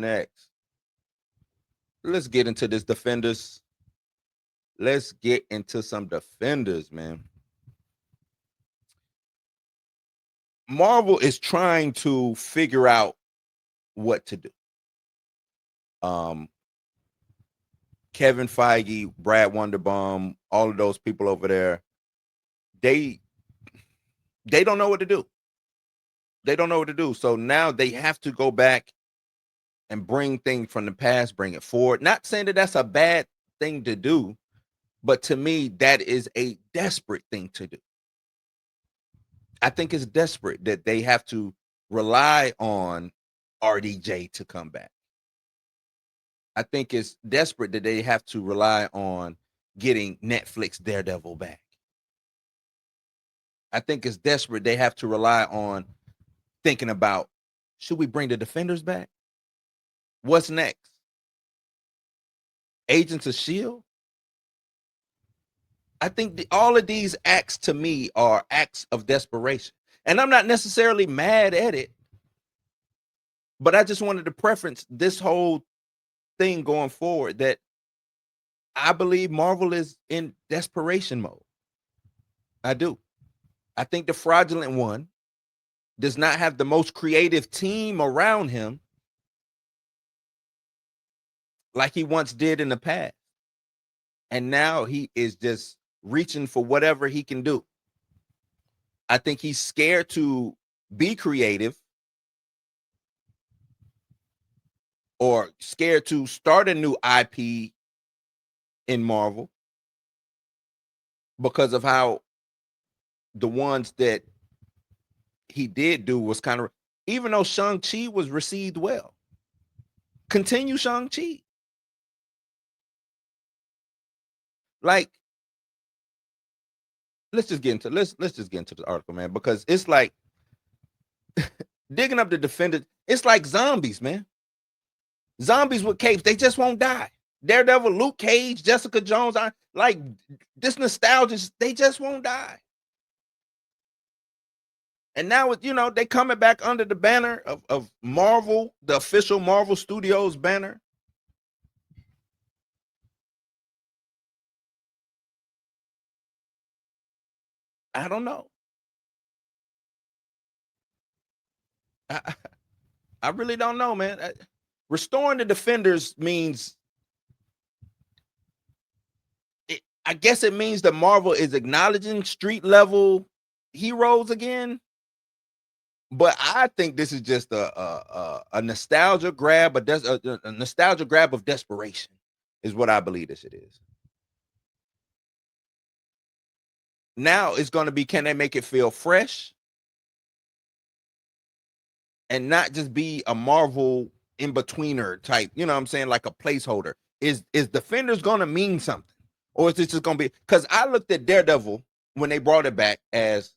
Next, let's get into this defenders. Let's get into some defenders, man. Marvel is trying to figure out what to do. Um, Kevin Feige, Brad Winderbaum, all of those people over there, they don't know what to do. They don't know what to do. So now they have to go back and bring things from the past, bring it forward. Not saying that that's a bad thing to do, but to me, that is a desperate thing to do. I think it's desperate that they have to rely on RDJ to come back. I think it's desperate that they have to rely on getting Netflix Daredevil back. I think it's desperate they have to rely on thinking about, should we bring the Defenders back? What's next? Agents of S.H.I.E.L.D.? I think all of these acts to me are acts of desperation. And I'm not necessarily mad at it, but I just wanted to preference this whole thing going forward that I believe Marvel is in desperation mode. I do. I think the fraudulent one does not have the most creative team around him like he once did in the past. And now he is just reaching for whatever he can do. I think he's scared to be creative or scared to start a new IP in Marvel because of how the ones that he did do was kind of, even though Shang-Chi was received well, continue Shang-Chi. Like, let's just get into the article, man, because it's like digging up the Defenders. It's like zombies, man. Zombies with capes, they just won't die. Daredevil, Luke Cage, Jessica Jones, like this nostalgia, they just won't die. And now, they coming back under the banner of Marvel, the official Marvel Studios banner. I don't know. I really don't know, man. Restoring the Defenders means, I guess it means that Marvel is acknowledging street level heroes again. But I think this is just a nostalgia grab, a nostalgia grab of desperation is what I believe this it is. Now it's going to be, can they make it feel fresh and not just be a Marvel in-betweener type, you know what I'm saying, like a placeholder? Is Defenders going to mean something? Or is this just going to be, because I looked at Daredevil when they brought it back as,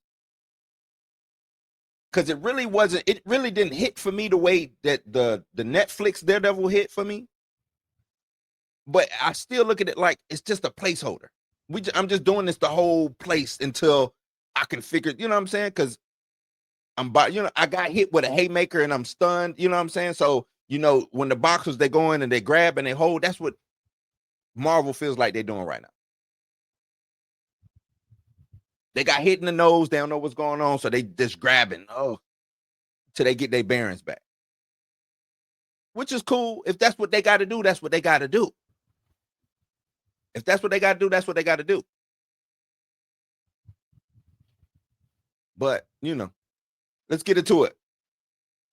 because it really didn't hit for me the way that the Netflix Daredevil hit for me. But I still look at it like it's just a placeholder. I'm just doing this the whole place until I can figure, you know what I'm saying? Because I got hit with a haymaker and I'm stunned, you know what I'm saying? So, when the boxers, they go in and they grab and they hold, that's what Marvel feels like they're doing right now. They got hit in the nose, they don't know what's going on, so they just grabbing, till they get their bearings back. Which is cool. If that's what they got to do, that's what they got to do. If that's what they got to do, that's what they got to do. But, let's get into it.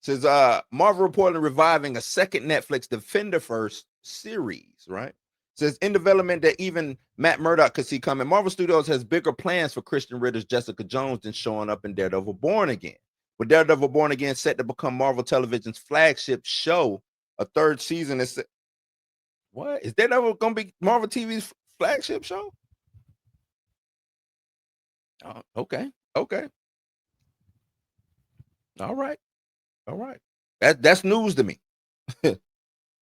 It says Marvel reportedly reviving a second Netflix Defender-First series, right? It says in development that even Matt Murdock could see coming. Marvel Studios has bigger plans for Krysten Ritter's Jessica Jones than showing up in Daredevil Born Again. With Daredevil Born Again set to become Marvel Television's flagship show, a third season is what? Is Daredevil going to be Marvel TV's flagship show? Okay. All right. That's news to me.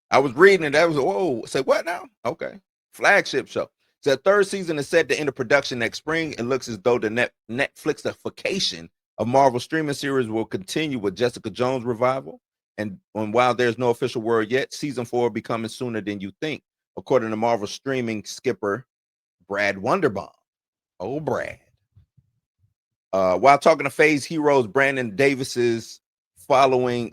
I was reading and that was, whoa, say what now? Okay. Flagship show. So the third season is set to enter production next spring. It looks as though the Netflixification of Marvel streaming series will continue with Jessica Jones revival And while there's no official word yet, season 4 will be coming sooner than you think, according to Marvel streaming skipper Brad Wonderbaum. Oh, Brad. While talking to Phase Heroes Brandon Davis's following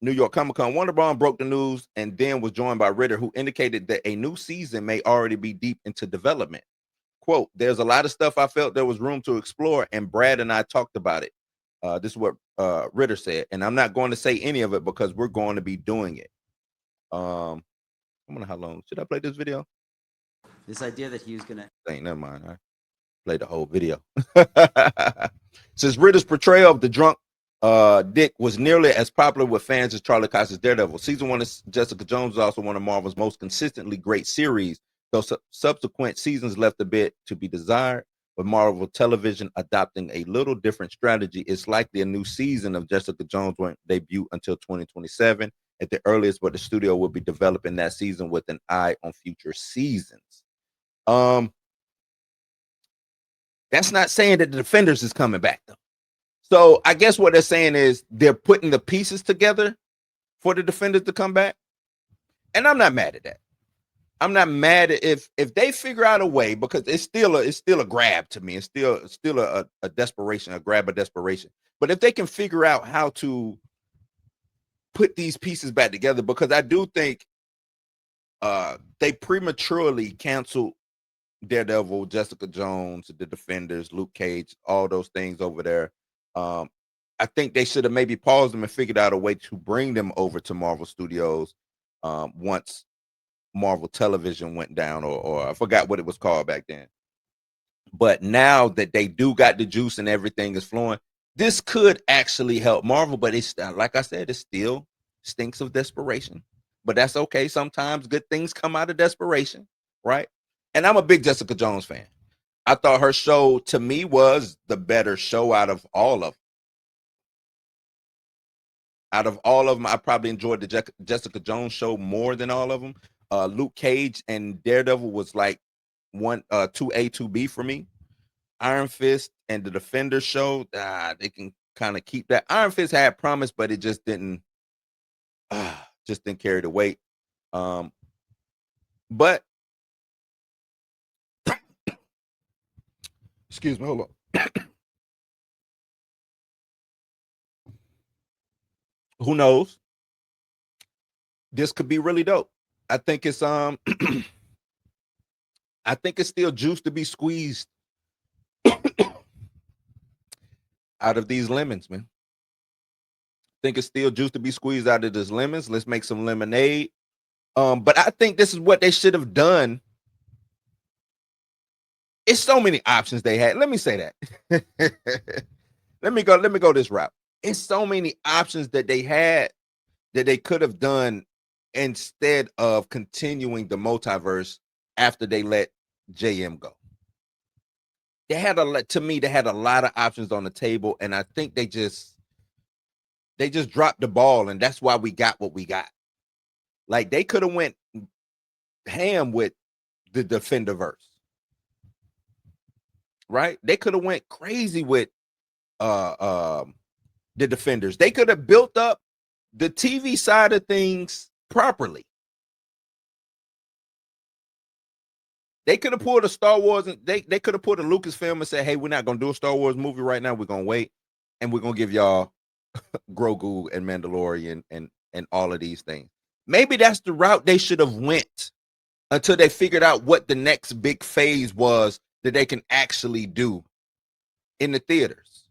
New York Comic-Con, Wonderbaum broke the news and then was joined by Ritter, who indicated that a new season may already be deep into development. Quote, there's a lot of stuff I felt there was room to explore, and Brad and I talked about it. This is what Ritter said, and I'm not going to say any of it because we're going to be doing it. I wonder how long. Should I play this video? This idea that he was going to... Never mind. I played the whole video. Since Ritter's portrayal of the drunk Dick was nearly as popular with fans as Charlie Cox's Daredevil, season 1 of Jessica Jones is also one of Marvel's most consistently great series, though subsequent seasons left a bit to be desired. With Marvel Television adopting a little different strategy, it's likely a new season of Jessica Jones won't debut until 2027 at the earliest, but the studio will be developing that season with an eye on future seasons. That's not saying that the Defenders is coming back, though. So I guess what they're saying is they're putting the pieces together for the Defenders to come back. And I'm not mad at that. I'm not mad at if they figure out a way, because it's still a grab to me. It's still a desperation, a grab of desperation. But if they can figure out how to put these pieces back together, because I do think they prematurely canceled Daredevil, Jessica Jones, the Defenders, Luke Cage, all those things over there. I think they should have maybe paused them and figured out a way to bring them over to Marvel Studios once Marvel Television went down, or I forgot what it was called back then. But now that they do got the juice and everything is flowing, this could actually help Marvel. But it's like I said, it still stinks of desperation. But that's okay. Sometimes good things come out of desperation, right? And I'm a big Jessica Jones fan. I thought her show, to me, was the better show out of all of them. Out of all of them, I probably enjoyed the Jessica Jones show more than all of them. Luke Cage and Daredevil was like 2A, 2B for me. Iron Fist and the Defenders show, they can kind of keep that. Iron Fist had promise, but it just didn't carry the weight. But excuse me, hold on. Who knows? This could be really dope. I think it's I think it's still juice to be squeezed out of these lemons, man. I think it's still juice to be squeezed out of these lemons. Let's make some lemonade. But I think this is what they should have done. It's so many options they had. Let me say that. Let me go this route. It's so many options that they had that they could have done instead of continuing the multiverse after they let JM go. They had a lot of options on the table, and I think they just dropped the ball, and that's why we got what we got. Like, they could have went ham with the Defenderverse, right? They could have went crazy with the Defenders. They could have built up the TV side of things properly. They could have pulled a Star Wars, and they could have pulled a Lucasfilm and said, hey, we're not going to do a Star Wars movie right now. We're going to wait, and we're going to give y'all Grogu and Mandalorian and all of these things. Maybe that's the route they should have went until they figured out what the next big phase was that they can actually do in the theaters.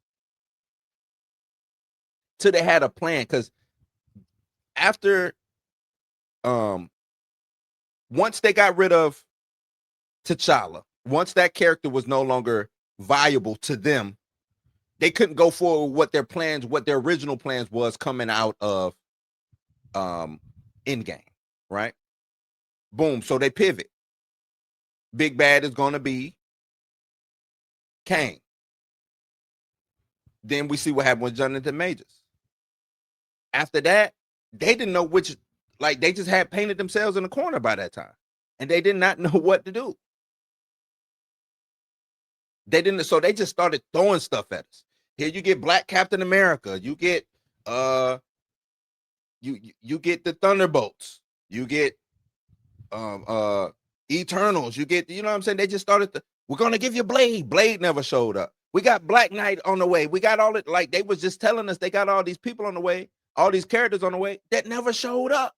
Till they had a plan, because after once they got rid of T'Challa, once that character was no longer viable to them, they couldn't go forward with what their original plans was coming out of Endgame, right? Boom. So they pivot. Big bad is going to be Kang. Then we see what happened with Jonathan Majors. After that, they didn't know which, like, they just had painted themselves in a corner by that time, and they did not know what to do. So they just started throwing stuff at us. Here you get Black Captain America. You get You get the Thunderbolts, you get Eternals, you get, you know what I'm saying? They just started we're gonna give you Blade. Blade never showed up. We got Black Knight on the way. We got all it, like they was just telling us they got all these people on the way, all these characters on the way that never showed up.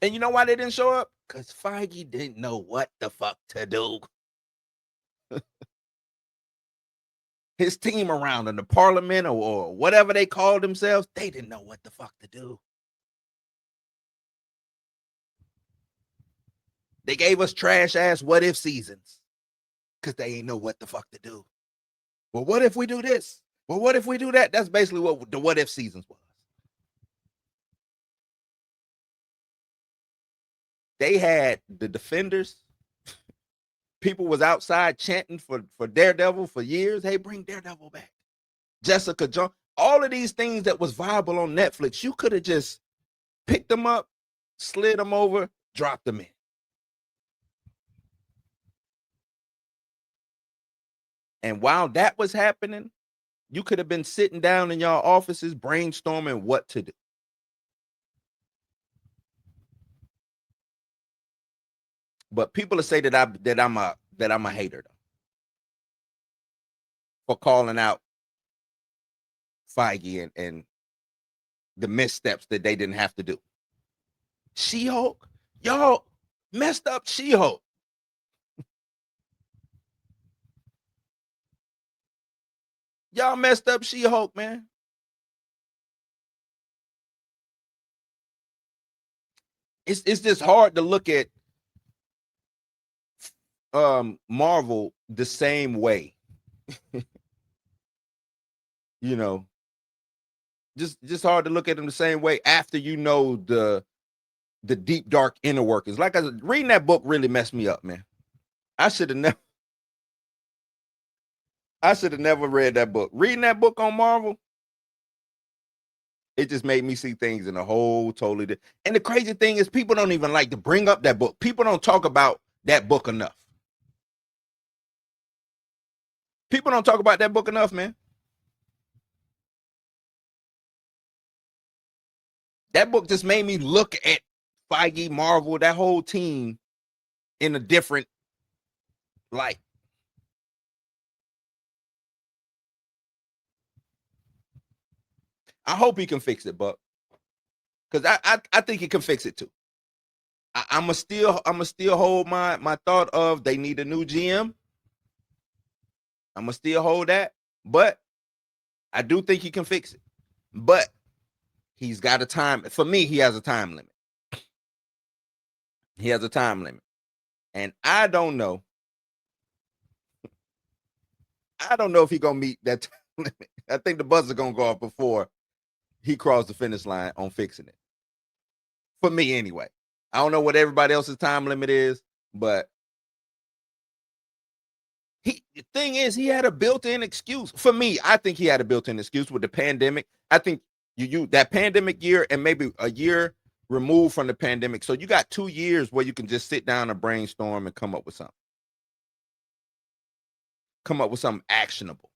And you know why they didn't show up? Because Feige didn't know what the fuck to do. His team around in the parliament or whatever they called themselves, they didn't know what the fuck to do. They gave us trash ass what if seasons because they ain't know what the fuck to do. Well, what if we do this? Well, what if we do that? That's basically what the what if seasons was. They had the Defenders. People was outside chanting for Daredevil for years. Hey, bring Daredevil back. Jessica Jones. All of these things that was viable on Netflix, you could have just picked them up, slid them over, dropped them in. And while that was happening, you could have been sitting down in y'all offices brainstorming what to do. But people will say that I'm a hater though, for calling out Feige and the missteps that they didn't have to do. She-Hulk, y'all messed up She-Hulk. Y'all messed up She-Hulk, man. It's just hard to look at Marvel the same way. You know, just hard to look at them the same way after you know the deep dark inner workings. Like I said, reading that book really messed me up, man. I should have never read that book. Reading that book on Marvel, it just made me see things in a whole totally different. And the crazy thing is, people don't even like to bring up that book. People don't talk about that book enough. People don't talk about that book enough, man. That book just made me look at Feige, Marvel, that whole team in a different light. I hope he can fix it, Buck, because I think he can fix it too. I'ma still hold my thought of they need a new GM. I'ma still hold that, but I do think he can fix it. But he's got a time. For me, he has a time limit. He has a time limit, and I don't know. I don't know if he's gonna meet that time limit. I think the buzzer gonna go off before he crossed the finish line on fixing it. For me, anyway. I don't know what everybody else's time limit is, but the thing is, he had a built-in excuse. For me, I think he had a built-in excuse with the pandemic. I think you that pandemic year and maybe a year removed from the pandemic. So you got 2 years where you can just sit down and brainstorm and come up with something. Come up with something actionable.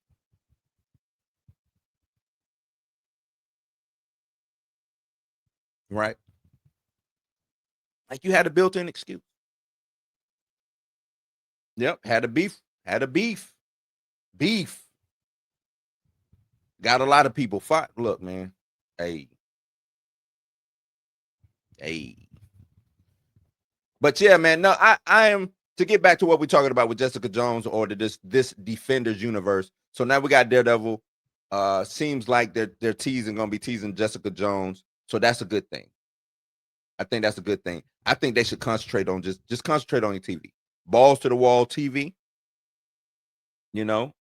Right? Like you had a built-in excuse. Yep, had a beef. Beef. Got a lot of people fight. Look, man. Hey. But yeah, man. No, I am, to get back to what we're talking about with Jessica Jones or this Defenders universe. So now we got Daredevil. Seems like they're gonna be teasing Jessica Jones. So that's a good thing. I think that's a good thing. I think they should concentrate on just concentrate on your TV. Balls to the wall TV. You know,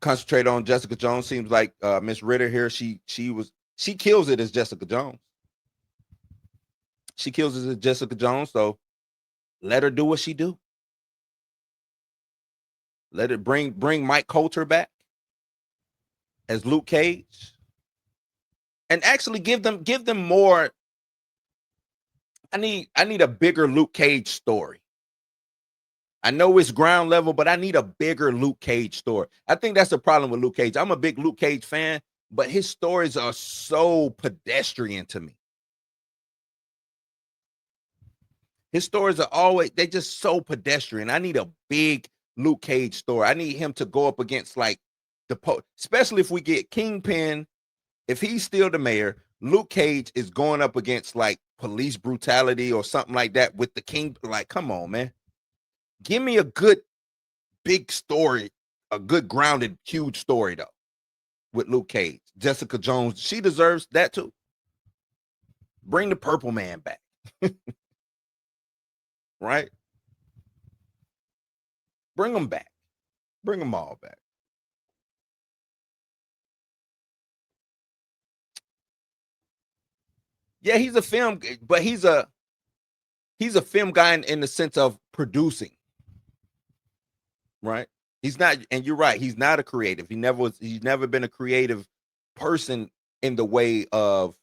concentrate on Jessica Jones. Seems like Miss Ritter here. She kills it as Jessica Jones. She kills it as Jessica Jones. So let her do what she do. Let it bring Mike Coulter back as Luke Cage, and actually give them more. I need a bigger Luke Cage story. I know it's ground level, but I need a bigger Luke Cage story. I think that's the problem with Luke Cage. I'm a big Luke Cage fan, but his stories are so pedestrian to me. His stories are always, they just so pedestrian. I need a big Luke Cage story. I need him to go up against like especially if we get Kingpin. If he's still the mayor, Luke Cage is going up against like police brutality or something like that with the King. Like, come on, man. Give me a good big story, a good grounded, huge story though. With Luke Cage. Jessica Jones, she deserves that too. Bring the Purple Man back. Right? Bring them back. Bring them all back. Yeah, he's a film, but he's a film guy in the sense of producing. Right? He's not, and you're right, he's not a creative. He's never been a creative person in the way of,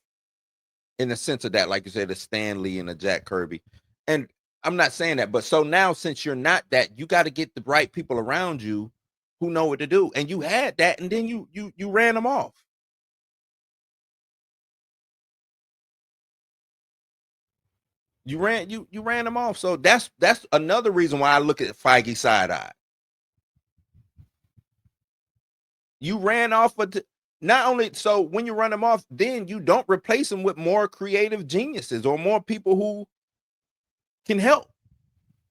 in the sense of that, like you said, a Stan Lee and a Jack Kirby. And I'm not saying that, but so now since you're not that, you got to get the right people around you who know what to do. And you had that, and then you ran them off. You ran them off. So that's another reason why I look at Feige side eye. You ran off of not only, so when you run them off, then you don't replace them with more creative geniuses or more people who can help.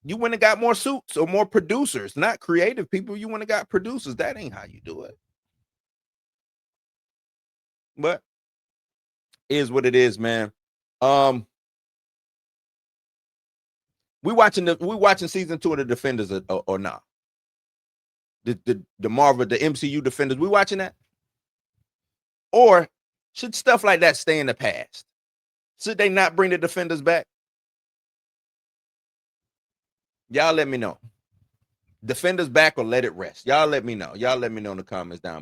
You went and got more suits or more producers, not creative people. You went and got producers. That ain't how you do it. But is what it is, man. We watching season 2 of the Defenders or not? The Marvel, the MCU Defenders. We watching that? Or should stuff like that stay in the past? Should they not bring the Defenders back? Y'all let me know. Defenders back or let it rest. Y'all let me know. Y'all let me know in the comments down